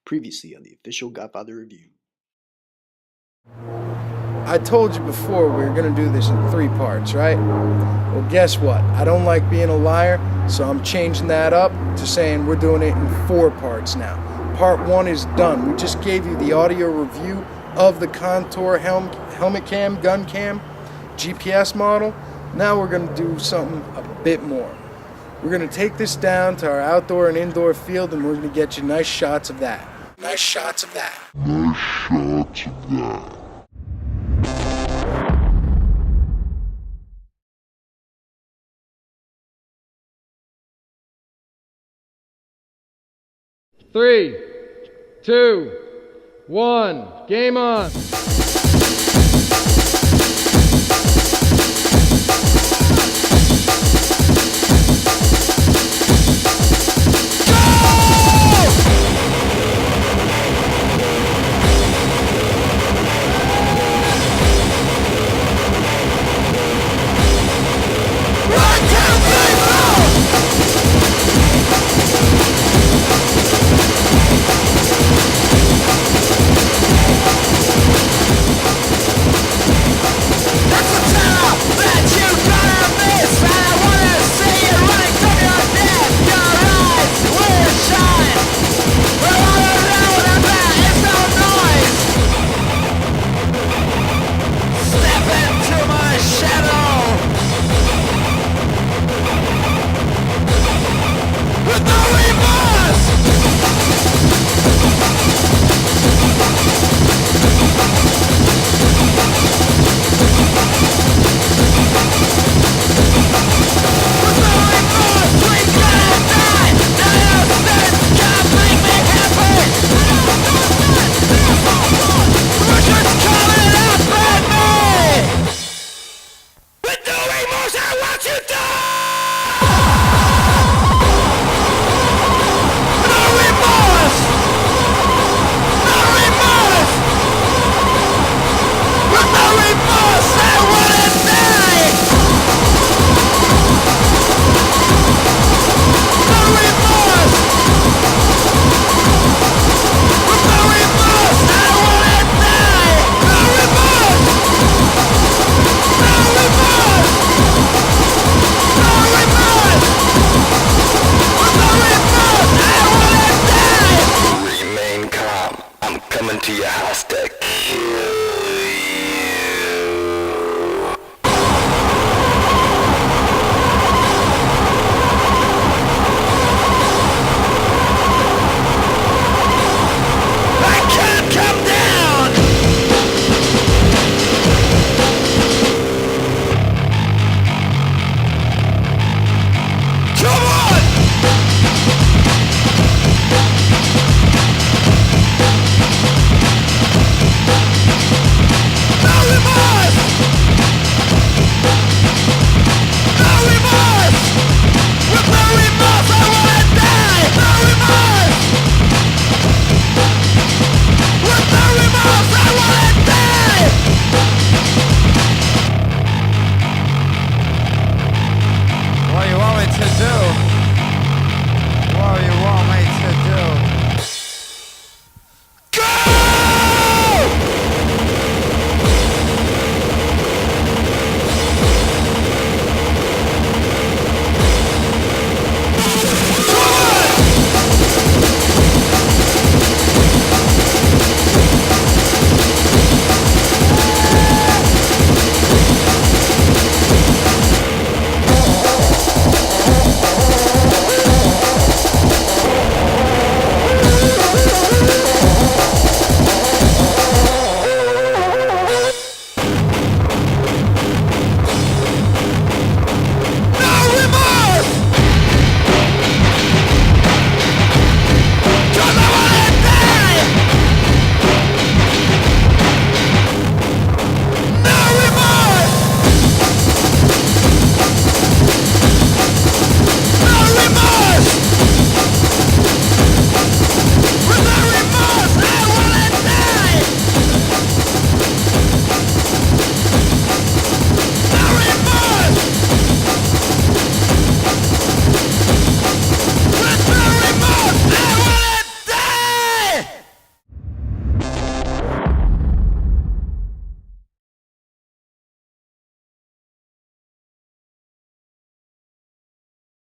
Previously on the official Godfather review. I told you before we were going to do this in 3 parts, right? Well, guess what? I don't like being a liar, so I'm changing that up to saying we're doing it in 4 parts now. Part 1 is done. We just gave you the audio review of the Contour helmet cam, gun cam, GPS model. Now we're going to do something a bit more. We're going to take this down to our outdoor and indoor field, and we're going to get you nice shots of that. Nice shots of that. Nice shots of that. Three, 2, 1, game on! To your house